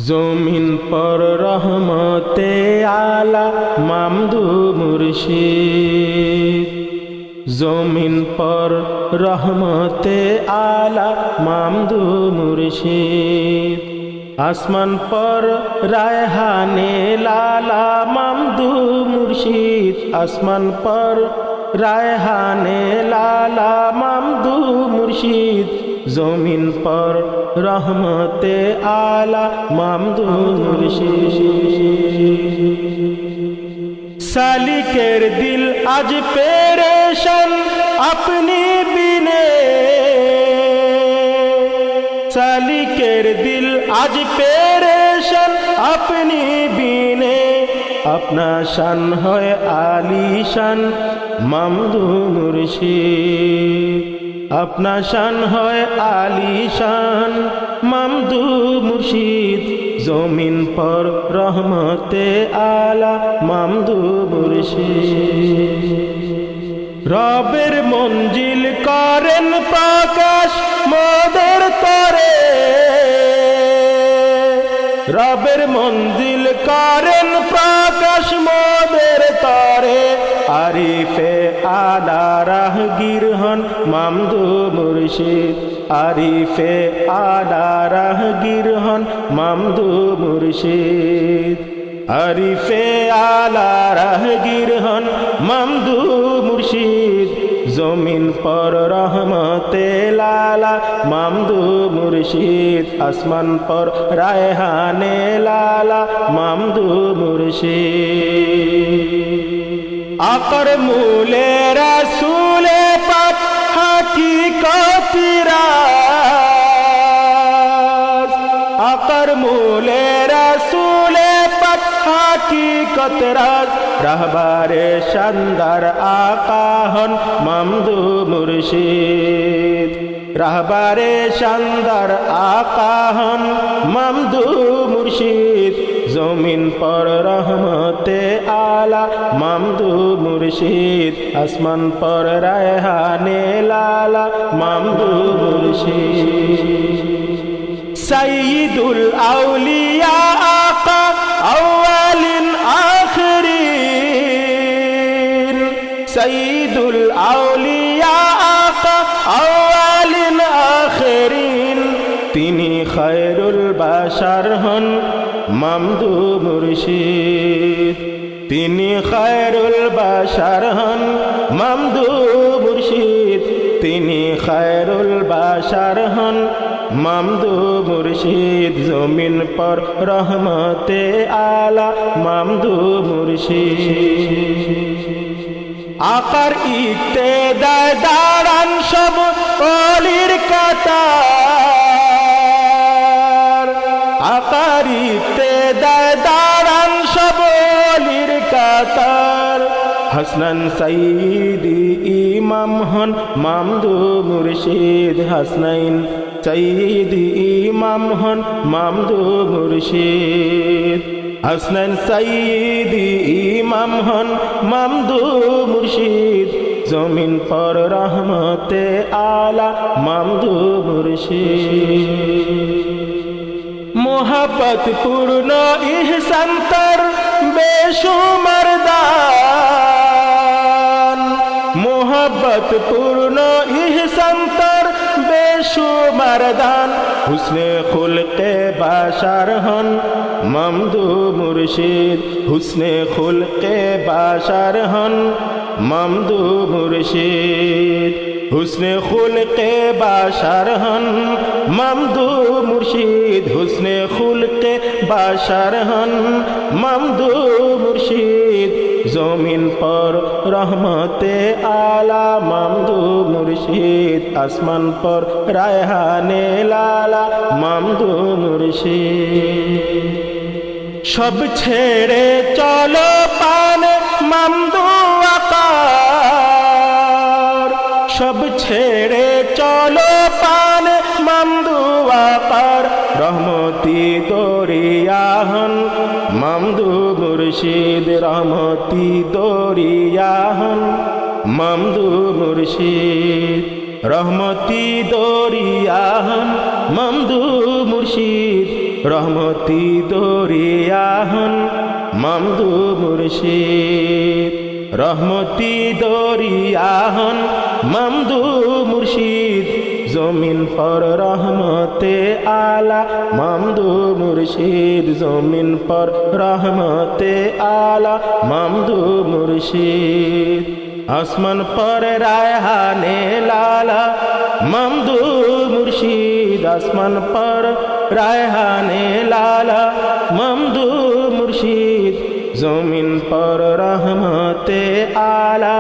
জমিন পর রহমতে আলা মামদু মুর্শিদ। জমিন পর রহমতে আলা মামদু মুর্শিদ। আসমান পর রায়হানে লালা মামদু মুর্শিদ। আসমান পর রায়হানে লালা মামদু মুর্শিদ। জমিন পর রহমতে আলা মামদু মুর্শিদ। সালিকের দিল আজ পেরেশান আপনি বিনে। সালিকের দিল আজ পেরেশান আপনি বিনে। আপনা শান হয় আলিশান মামদু মুর্শিদ। আপনা শান হয় আলিশান মামদু মুর্শিদ। জমিন পর রহমতে আলা মামদু মুর্শিদ। রবের মঞ্জিল করেন প্রকাশ মোদের তরে। রবের মঞ্জিল করেন প্রকাশ মোদের তরে। আরিফে আলা রাহগীর হন মামদু মুর্শিদ। আরিফে আলা রাহগীর হন মামদু মুর্শিদ। আরিফে আলা রাহগীর হন মামদু মুর্শিদ। জমিন পর রহমতে লালা মামদু মুর্শিদ। আসমান পর রায়হানে লালা মামদু মুর্শিদ। আকর মূলে রাসূলে পাক হাকিকতি রাজ। আকর মূলে রাসূলে পাক হাকিকত রাজ। রাহবারে শানদার আকা হন মামদু মুর্শিদ। রাহবারে শানদার আকা হন মামদু মুর্শিদ। জমিন পর রহমতে আলা মামদু মুর্শিদ। আসমান পর রায়হানে লালা মামদু মুর্শিদ। সাইয়্যিদুল আউলিয়া আকা আউয়ালিন আখিরিন। সাইয়্যিদুল আউলিয়া আকা আউয়ালিন আখিরিন। তিনি খায়রুল বাশার হন মামদু মুর্শিদ। তিনি খায়রুল বাশার হন মামদু মুর্শিদ। তিনি খায়রুল বাশার হন মামদু মুর্শিদ। জমিন পর রহমতে আলা মামদু মুর্শিদ। আকার ইক্তেদায় দাঁড়ান সব অলির কাতার। আকার ইক্তেদায় দাঁড়ান সব অলির কাতার। হাসনান সাইয়্যিদি ইমাম হন মামদু মুর্শিদ। হাসনাইন সাইয়্যিদি ইমাম হন মামদু মুর্শিদ। হাসনাইন সাইয়্যিদি ইমাম হন মামদু মুর্শিদ। জমিন পর রহমতে আলা মামদু মুর্শিদ। মোহাব্বত পূর্ণ ইহসান তার বেশুমার দান। মোহাব্বত পূর্ণ ইহসান তার বেশুমার দান। হুসনে খুলকে বাশার হন মামদু মুর্শিদ। হুসনে খুলকে বাশার হন মামদু মুর্শিদ। হুসনে খুলকে বাশার হন মামদু মুর্শিদ। হুসনে খুলকে বাশার হন মামদু মুর্শিদ। জমিন পর রহমতে আলা মামদু মুর্শিদ। আসমান পর রায়হানে লালা মামদু মুর্শিদ। সব ছেড়ে চলো পানে মামদু আকার। সব ছেড়ে চলো পানে মামদু আকার। রহমতি দরিয়া হন মামদু মুর্শিদ। রহমতি দরিয়া হন মামদু মুর্শিদ। রহমতি দরিয়া হন মামদু মুর্শিদ। রহমতি দরিয়াহন মামদু মুর্শিদ রহমতি দরিয়াহন মামদু মুর্শিদ জমিন পর রহমতে আলা মামদু মুর্শিদ জমিন পর রহমতে আলা মামদু মুর্শিদ আসমান পর রায়হানে লালা মামদু মুর্শিদ আসমান পর রায়হানে লালা মামদু মুর্শিদ জমিন পর রহমতে আলা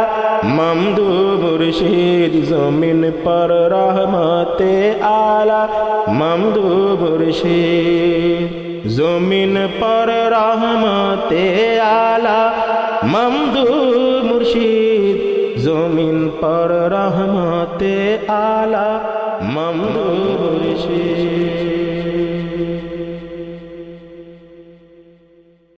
মামদু মুর্শিদ জমিন পর রহমতে আলা মামদু মুর্শিদ জমিন পর রহমতে আলা মামদু মুর্শিদ জমিন পর রহমতে আলা মামদু মুর্শিদ।